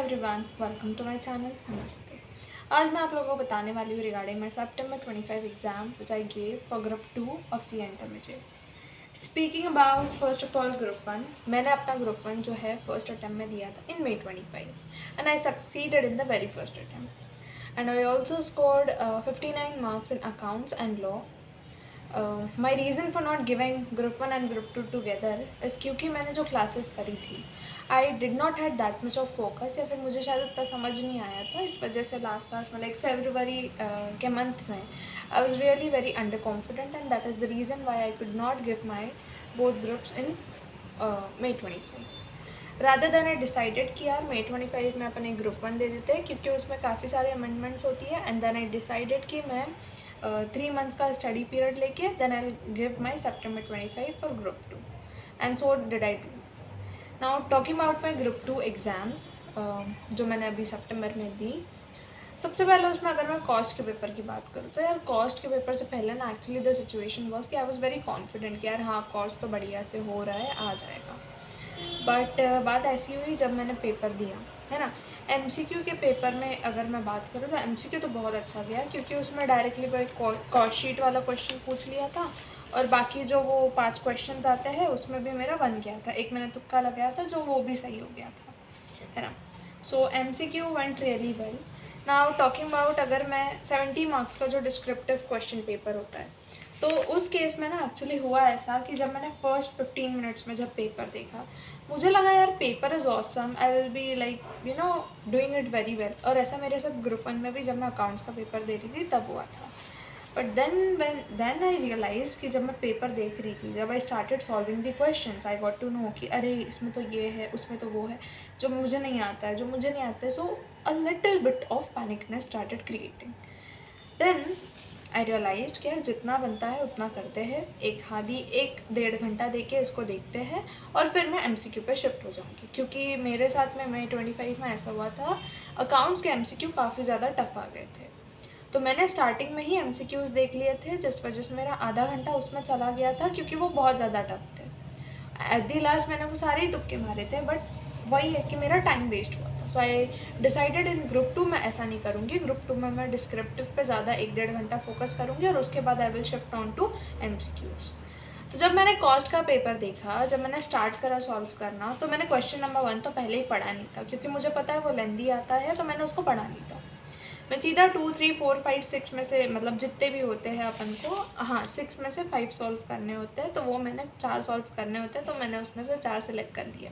Everyone, welcome to my channel. नमस्ते। आज मैं आप लोगों को बताने वाली हूँ regarding my September 25 exam which I gave for group 2 of C intermediate. Speaking about first of all group 1, मैंने अपना ग्रुप 1 जो है फर्स्ट अटैम्प्ट में दिया था इन May 25 and I succeeded in the very first attempt and I also scored 59 marks in accounts and law. My reason for not giving group 1 and group 2 together is क्योंकि मैंने जो classes करी थी आई did not had that much of focus, या फिर मुझे शायद उतना समझ नहीं आया था। इस वजह से लास्ट में लाइक फरवरी के मंथ में I was really very under confident and that is the reason why I could not give my both groups in May 25। Rather than I decided कि यार May 25 में अपने ग्रुप 1 दे देते हैं क्योंकि उसमें काफ़ी सारे अमेंडमेंट्स होती है। एंड देन आई डिसाइडेड कि मैं 3 मंथ्स का स्टडी पीरियड लेके then I give my September 25 for group 2 and so did I do. Now talking about my group 2 exams जो मैंने अभी सितंबर में दी। सबसे पहले उसमें अगर मैं कॉस्ट के पेपर की बात करूँ तो यार कॉस्ट के पेपर से पहले ना एक्चुअली द सिचुएशन वॉज कि आई वॉज वेरी कॉन्फिडेंट कि यार हाँ कॉस्ट तो बढ़िया से हो रहा है, आ जाएगा। बट बात ऐसी हुई जब मैंने पेपर दिया है ना। MCQ के पेपर में अगर मैं बात करूँ तो MCQ तो बहुत अच्छा गया क्योंकि उसमें डायरेक्टली कॉस्ट शीट वाला क्वेश्चन पूछ लिया था और बाकी जो वो 5 क्वेश्चंस आते हैं उसमें भी मेरा बन गया था। एक मैंने तुक्का लगाया था जो वो भी सही हो गया था, है ना। सो MCQ went really well. Now talking about अगर मैं 70 मार्क्स का जो डिस्क्रिप्टिव क्वेश्चन पेपर होता है तो उस केस में ना एक्चुअली हुआ ऐसा कि जब मैंने फर्स्ट 15 मिनट्स में जब पेपर देखा मुझे लगा यार paper is awesome, I will be like doing it very well. और ऐसा मेरे साथ ग्रुप 1 में भी जब मैं अकाउंट्स का पेपर दे रही थी तब हुआ था। बट देन आई रियलाइज कि जब मैं पेपर देख रही थी, जब I started solving the questions, I got to know कि अरे इसमें तो ये है, उसमें तो वो है, जो मुझे नहीं आता है। So a little bit of panicness started creating. Then I realise कि यार जितना बनता है उतना करते हैं, एक डेढ़ घंटा दे के इसको देखते हैं और फिर मैं MCQ पे शिफ्ट हो जाऊँगी। क्योंकि मेरे साथ में May 25 में ऐसा हुआ था, अकाउंट्स के MCQ काफ़ी ज़्यादा टफ आ गए थे। तो मैंने स्टार्टिंग में ही MCQs देख लिए थे जिस वजह से मेरा आधा घंटा उसमें चला गया था क्योंकि वो बहुत ज़्यादा टफ थे। एट दी लास्ट मैंने वो सारे ही तुक्के मारे थे, बट वही है कि मेरा टाइम वेस्ट हुआ था। सो आई डिसाइडेड इन ग्रुप 2 मैं ऐसा नहीं करूँगी। ग्रुप 2 में मैं डिस्क्रिप्टिव पे ज़्यादा 1-1.5 घंटा फोकस करूँगी और उसके बाद I will shift on to MCQs। तो जब मैंने कॉस्ट का पेपर देखा, जब मैंने स्टार्ट करा सॉल्व करना, तो मैंने क्वेश्चन नंबर 1 तो पहले ही पढ़ा नहीं था क्योंकि मुझे पता है वो लेंदी आता है, तो मैंने उसको पढ़ा नहीं था। मैं सीधा 2, 3, 4, 5, 6 में से मतलब जितने भी होते हैं अपन को, हाँ 6 में से 5 सॉल्व करने होते हैं, तो वो मैंने 4 सॉल्व करने होते हैं, तो मैंने उसमें से 4 सेलेक्ट कर लिए।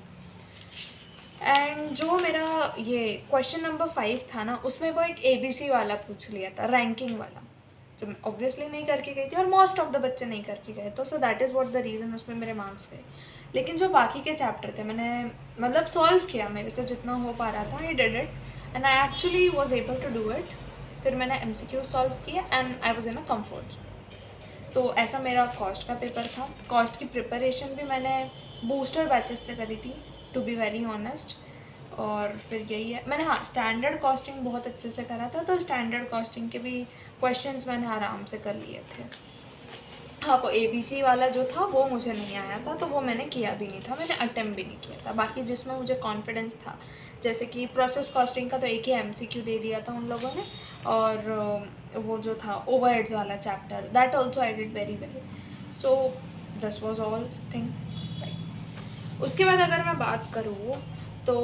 एंड जो मेरा ये क्वेश्चन नंबर 5 था ना, उसमें वो एक ABC वाला पूछ लिया था, रैंकिंग वाला, जो मैं ऑब्वियसली नहीं करके गई थी और मोस्ट ऑफ द बच्चे नहीं करके गए, तो so that is what the reason उसमें मेरे मार्क्स गए। लेकिन जो बाकी के चैप्टर थे मैंने मतलब सॉल्व किया, मेरे से जितना हो पा रहा था, I did it and I actually was able to do it. फिर मैंने MCQ सॉल्व किया and I was in a comfort zone. तो ऐसा मेरा कॉस्ट का पेपर था। कॉस्ट की प्रिपरेशन भी मैंने बूस्टर बैचेस से करी थी, टू बी वेरी ऑनेस्ट। और फिर यही है, मैंने हाँ स्टैंडर्ड कॉस्टिंग बहुत अच्छे से करा था, तो स्टैंडर्ड कॉस्टिंग के भी क्वेश्चंस मैंने आराम से कर लिए थे। हाँ वो ABC वाला जो था वो मुझे नहीं आया था, तो वो मैंने किया भी नहीं था, मैंने अटेम्प्ट भी नहीं किया था। बाकी जिसमें मुझे कॉन्फिडेंस था, जैसे कि प्रोसेस कॉस्टिंग का तो एक ही MCQ दे दिया था उन लोगों ने, और वो जो था ओवरहेड्स वाला chapter, that also I did very well. So this was all thing right. उसके बाद अगर मैं बात करूँ तो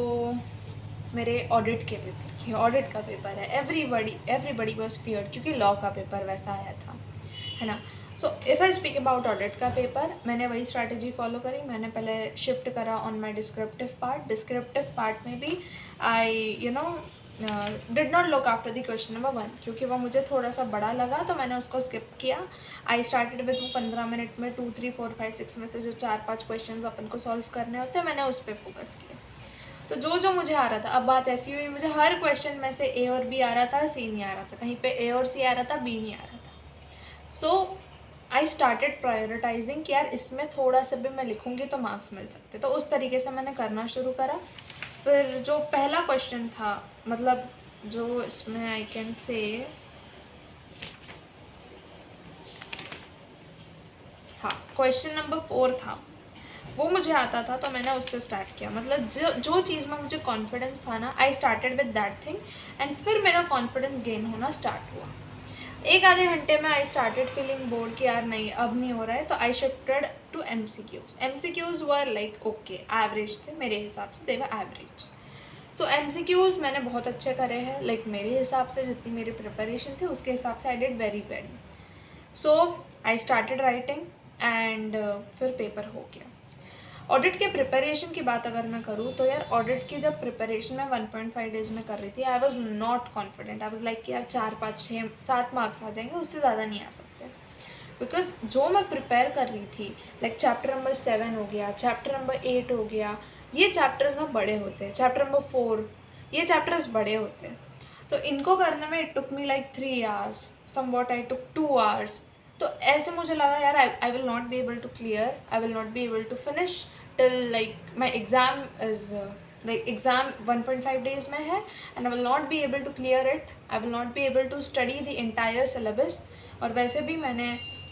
मेरे ऑडिट के पेपर की, ऑडिट का पेपर है, एवरीबडी वॉज फियर्ड क्योंकि लॉ का पेपर वैसा आया था, है ना। So if I speak about audit का पेपर, मैंने वही स्ट्रैटेजी फॉलो करी। मैंने पहले शिफ्ट करा ऑन माई डिस्क्रिप्टिव पार्ट में भी आई did not look after the question number 1 क्योंकि वो मुझे थोड़ा सा बड़ा लगा, तो मैंने उसको स्किप किया। आई स्टार्टेड विद 15 मिनट में 2, 3, 4, 5, 6 में से जो 4-5 क्वेश्चन अपन को सॉल्व करने होते हैं, मैंने उस पर फोकस किया। तो जो मुझे आ रहा था, अब बात ऐसी हुई मुझे हर क्वेश्चन में से A और B आ रहा था, C नहीं आ रहा था, कहीं पे A और C आ रहा था, B नहीं आ रहा था। सो आई स्टार्टेड प्रायोरिटाइजिंग कि यार इसमें थोड़ा सा भी मैं लिखूँगी तो मार्क्स मिल सकते, तो उस तरीके से मैंने करना शुरू करा। फिर जो पहला क्वेश्चन था, मतलब जो इसमें आई कैन से हाँ क्वेश्चन नंबर 4 था, वो मुझे आता था तो मैंने उससे स्टार्ट किया। मतलब जो चीज़ में मुझे कॉन्फिडेंस था ना, I started with that thing and फिर मेरा कॉन्फिडेंस गेन होना स्टार्ट हुआ। एक आधे घंटे में आई स्टार्टेड फीलिंग बोर्ड कि यार नहीं अब नहीं हो रहा है, तो I shifted to MCQs were like okay, average थे मेरे हिसाब से, दे वर एवरेज। सो MCQs मैंने बहुत अच्छे करे हैं, लाइक मेरे हिसाब से जितनी मेरी प्रिपरेशन थी उसके हिसाब से I did very very. So I started writing and फिर पेपर हो गया। ऑडिट के प्रिपरेशन की बात अगर मैं करूँ तो यार ऑडिट की जब प्रिपरेशन मैं 1.5 डेज में कर रही थी, I was not confident. I was like कि यार 4 5 6 7 मार्क्स आ जाएंगे, उससे ज़्यादा नहीं आ सकते। बिकॉज जो मैं प्रिपेयर कर रही थी, लाइक चैप्टर नंबर 7 हो गया, चैप्टर नंबर 8 हो गया, ये चैप्टर्स ना बड़े होते हैं, चैप्टर नंबर 4, ये चैप्टर्स बड़े होते हैं। तो इनको करने में it took me like 3 hours, somewhat I took 2 hours। तो ऐसे मुझे लगा यार I will not be able to clear, I will not be able to finish till like my exam is like exam 1.5 days में है and I will not be able to clear it, I will not be able to study the entire syllabus। और वैसे भी मैंने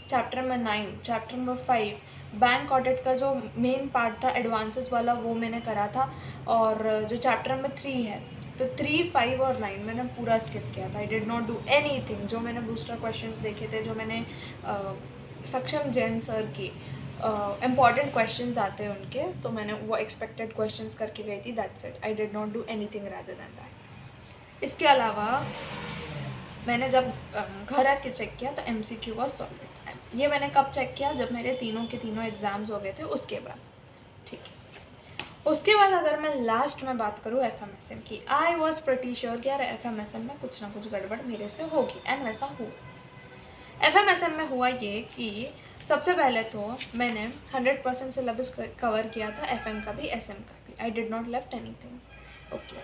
chapter number 9, chapter number 5, bank audit का जो main part था advances वाला वो मैंने करा था, और जो चैप्टर नंबर 3 है तो 3, 5 और 9 मैंने पूरा स्किप किया था। I did not do anything. जो मैंने बूस्टर क्वेश्चंस देखे थे, जो मैंने सक्षम जैन सर की इम्पॉर्टेंट क्वेश्चंस आते हैं उनके, तो मैंने वो एक्सपेक्टेड क्वेश्चंस करके गई थी, that's it. I did not do anything rather than that. इसके अलावा मैंने जब घर आके चेक किया तो MCQ वॉज सॉल्व। ये मैंने कब चेक किया, जब मेरे तीनों के तीनों एग्ज़ाम्स हो गए थे उसके बाद, ठीक है। उसके बाद अगर मैं लास्ट में बात करूँ FMSM की, आई वॉज प्रिटी श्योर कि यार FMSM में कुछ ना कुछ गड़बड़ मेरे से होगी, एंड वैसा हुआ। FMSM में हुआ ये कि सबसे पहले तो मैंने 100% सिलेबस कवर किया था, FM का भी SM का भी। आई did not left anything. Okay,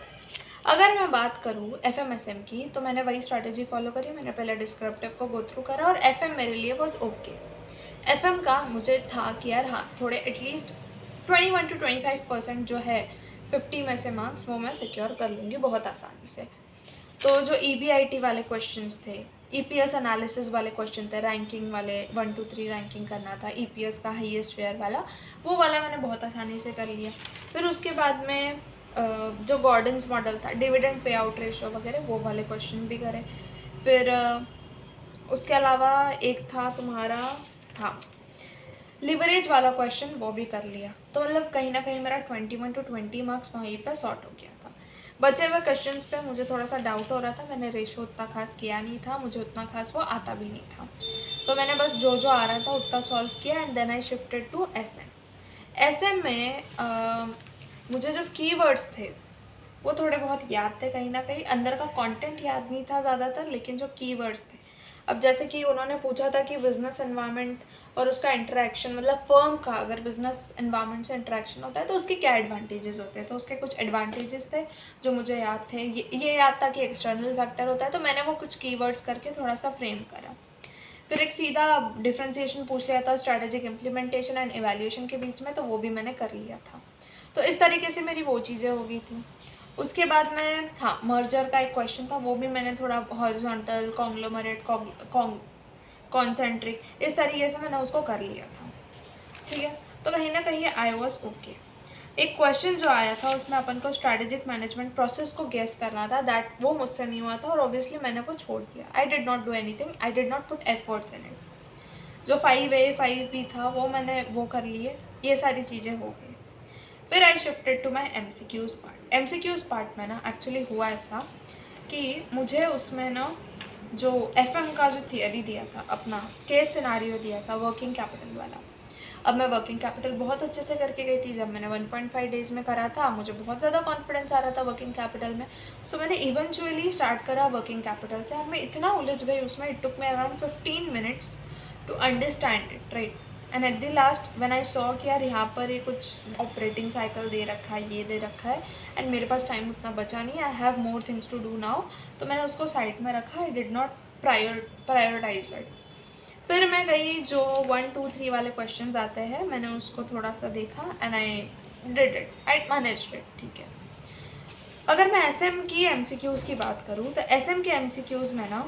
अगर मैं बात करूँ FMSM की तो मैंने वही स्ट्रैटेजी फॉलो करी। मैंने पहले डिस्क्रिप्टिव को गो थ्रू करा और FM मेरे लिए वॉज ओके। FM का मुझे था कि यार हाँ थोड़े एटलीस्ट 21 to 25% जो है 50 में से मार्क्स वो मैं सिक्योर कर लूँगी बहुत आसानी से। तो जो EBIT वाले क्वेश्चंस थे, EPS एनालिसिस वाले क्वेश्चन थे, रैंकिंग वाले 1 to 3 रैंकिंग करना था, EPS का हाईएस्ट शेयर वाला, वो वाला मैंने बहुत आसानी से कर लिया। फिर उसके बाद में जो गॉर्डन्स मॉडल था, डिविडेंड पे आउट रेशो वगैरह, वो वाले क्वेश्चन भी करे। फिर उसके अलावा एक था तुम्हारा हाँ लिवरेज वाला क्वेश्चन, वो भी कर लिया। तो मतलब कहीं ना कहीं मेरा 21 to 20 मार्क्स वहीं पर सॉर्ट हो गया था। बचे हुए क्वेश्चंस पे मुझे थोड़ा सा डाउट हो रहा था, मैंने रेशो उतना खास किया नहीं था, मुझे उतना खास वो आता भी नहीं था, तो मैंने बस जो जो आ रहा था उतना सॉल्व किया and then I shifted to SM में मुझे जो कीवर्ड्स थे वो थोड़े बहुत याद थे, कहीं ना कहीं अंदर का कंटेंट याद नहीं था ज़्यादातर, लेकिन जो कीवर्ड्स थे, अब जैसे कि उन्होंने पूछा था कि बिज़नेस एनवायरनमेंट और उसका इंटरेक्शन, मतलब फर्म का अगर बिज़नेस एनवायरनमेंट से इंटरेक्शन होता है तो उसके क्या एडवांटेजेस होते हैं, तो उसके कुछ एडवांटेजेस थे जो मुझे याद थे। ये याद था कि एक्सटर्नल फैक्टर होता है, तो मैंने वो कुछ कीवर्ड्स करके थोड़ा सा फ्रेम करा। फिर एक सीधा डिफ्रेंसिएशन पूछ लिया था स्ट्रैटेजिक इम्प्लीमेंटेशन एंड एवेल्यूएशन के बीच में, तो वो भी मैंने कर लिया था। तो इस तरीके से मेरी वो चीज़ें हो गई थी। उसके बाद में हाँ मर्जर का एक क्वेश्चन था, वो भी मैंने थोड़ा हॉरिजॉन्टल, कॉन्ग्लोमरेट, कॉन्सेंट्रिक, इस तरीके से मैंने उसको कर लिया था, ठीक है। तो कहीं ना कहीं आई वॉज ओके। एक क्वेश्चन जो आया था उसमें अपन को स्ट्रैटेजिक मैनेजमेंट प्रोसेस को गेस करना था, दैट वो मुझसे नहीं हुआ था और ऑब्वियसली मैंने वो छोड़ दिया। आई did not do anything, I did not put efforts in it. जो 5A 5B था वो मैंने वो कर लिए, ये सारी चीज़ें हो गई। फिर I shifted to my MCQs part. MCQs part में ना एक्चुअली हुआ ऐसा कि मुझे उसमें ना जो FM का जो थियरी दिया था, अपना केस सिनारियो दिया था वर्किंग कैपिटल वाला। अब मैं वर्किंग कैपिटल बहुत अच्छे से करके गई थी, जब मैंने 1.5 डेज़ में करा था मुझे बहुत ज़्यादा कॉन्फिडेंस आ रहा था वर्किंग कैपिटल में। सो मैंने इवेंचुअली स्टार्ट करा वर्किंग कैपिटल से, और मैं इतना उलझ गई उसमें, it took me around 15 minutes to understand it, right. And at the last when I saw कि यार यहाँ पर ये कुछ ऑपरेटिंग साइकिल दे रखा है, ये दे रखा है, एंड मेरे पास टाइम उतना बचा नहीं, I have more things to do now, तो मैंने उसको साइड में रखा। I did not prioritise it. फिर मैं गई जो 1, 2, 3 वाले क्वेश्चंस आते हैं, मैंने उसको थोड़ा सा देखा and I did it, I managed it, ठीक है। अगर मैं SM की MCQs की बात करूँ तो SM के MCQs में ना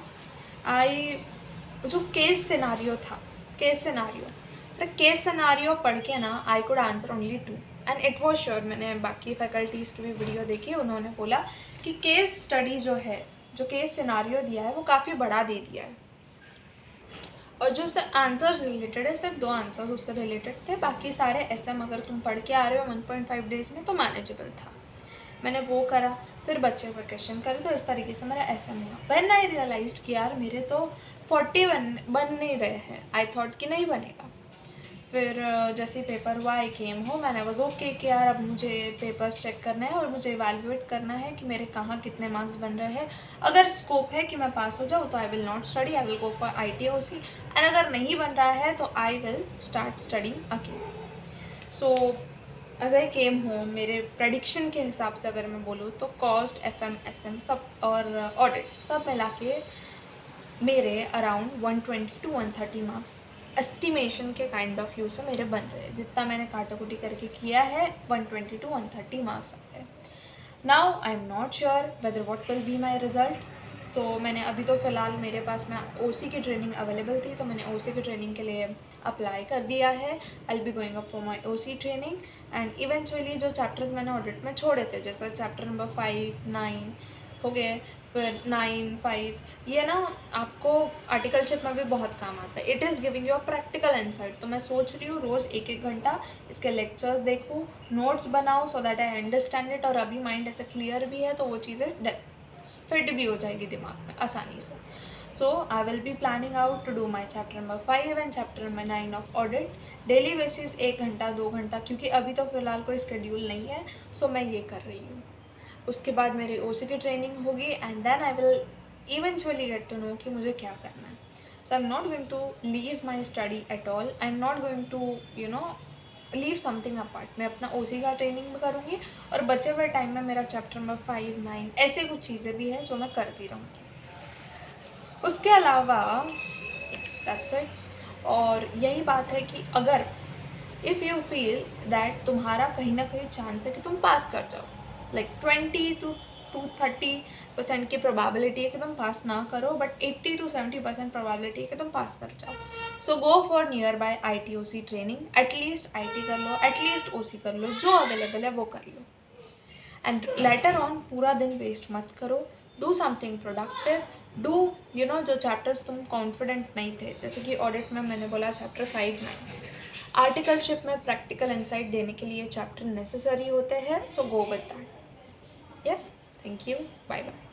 जो केस सिनारियो था, केस सिनारियो पर केस सिनारियो पढ़ के ना I could answer only 2 and it was sure. मैंने बाकी फैकल्टीज़ की भी वीडियो देखी, उन्होंने बोला कि केस स्टडी जो है, जो केस सिनारियो दिया है वो काफ़ी बड़ा दे दिया है, और जो आंसर्स रिलेटेड है सिर्फ 2 आंसर्स उससे रिलेटेड थे, बाकी सारे SM अगर तुम पढ़ के आ रहे हो 1.5 डेज़ में तो मैनेजेबल था। मैंने वो करा, फिर बच्चे पर क्वेश्चन करे, तो इस तरीके से मेरा SM हुआ। व्हेन आई रियलाइज्ड कि यार मेरे तो 40 बन नहीं रहे हैं, आई थॉट कि नहीं बनेगा। फिर जैसे ही पेपर हुआ आई केम हो, मैंने वाज ओके कि यार अब मुझे पेपर्स चेक करना है और मुझे इवैल्यूएट करना है कि मेरे कहाँ कितने मार्क्स बन रहे हैं। अगर स्कोप है कि मैं पास हो जाऊँ तो I will not study, I will go for ITOC, and अगर नहीं बन रहा है तो I will start studying again. So as I came home, मेरे प्रडिक्शन के हिसाब से अगर मैं बोलूँ तो कॉस्ट, FM, SM सब और ऑडिट सब मिला के मेरे अराउंड 120 to 130 मार्क्स एस्टिमेशन के काइंड ऑफ व्यू से मेरे बन रहे हैं। जितना मैंने काटाकुटी करके किया है 120 to 130 मार्क्स आ रहे हैं। Now I am not sure whether what will be my result. So मैंने अभी तो फ़िलहाल मेरे पास में OC की ट्रेनिंग अवेलेबल थी, तो मैंने OC की ट्रेनिंग के लिए अप्लाई कर दिया है। आई will be going up for my OC training and eventually जो चैप्टर्स मैंने ऑडिट में छोड़े थे, जैसे चैप्टर नंबर 5, 9 हो गए, फिर 9, 5, ये ना आपको आर्टिकलशिप में भी बहुत काम आता है। It is giving you a practical insight. तो मैं सोच रही हूँ रोज़ 1-1 घंटा इसके लेक्चर्स देखूँ, नोट्स बनाऊँ so that I understand it, और अभी माइंड ऐसे क्लियर भी है तो वो चीज़ें फिट भी हो जाएगी दिमाग में आसानी से। So I will be planning out to do my chapter number 5 and chapter number 9 of audit daily basis 1 घंटा 2 घंटा, क्योंकि अभी तो फ़िलहाल कोई शेड्यूल नहीं है। सो मैं ये कर रही हूँ। उसके बाद मेरी OC की ट्रेनिंग होगी and then I will eventually get to know कि मुझे क्या करना है। So I am not going to leave my study at all, I am not going to leave something apart. मैं अपना OC का ट्रेनिंग भी करूँगी और बचे हुए टाइम में मेरा चैप्टर नंबर 5, 9 ऐसे कुछ चीज़ें भी हैं जो मैं करती रहूँगी। उसके अलावा दैट्स इट। और यही बात है कि अगर इफ़ यू फील दैट तुम्हारा कहीं ना कहीं चांस है कि तुम पास कर जाओ, लाइक 20 to 30% की प्रोबेबिलिटी है कि तुम पास ना करो, बट 80 to 70% प्रोबेबिलिटी है कि तुम पास कर जाओ। So go for nearby ITOC training, at least IT कर लो, एटलीस्ट OC कर लो, जो अवेलेबल है वो कर लो। एंड लेटर ऑन पूरा दिन वेस्ट मत करो, डू समथिंग प्रोडक्टिव, डू जो चैप्टर्स तुम कॉन्फिडेंट नहीं थे, जैसे कि ऑडिट में मैंने बोला चैप्टर 5, 9। आर्टिकलशिप में प्रैक्टिकल इंसाइट देने के लिए चैप्टर नेसेसरी होते हैं, so go with that. Yes, thank you, bye bye.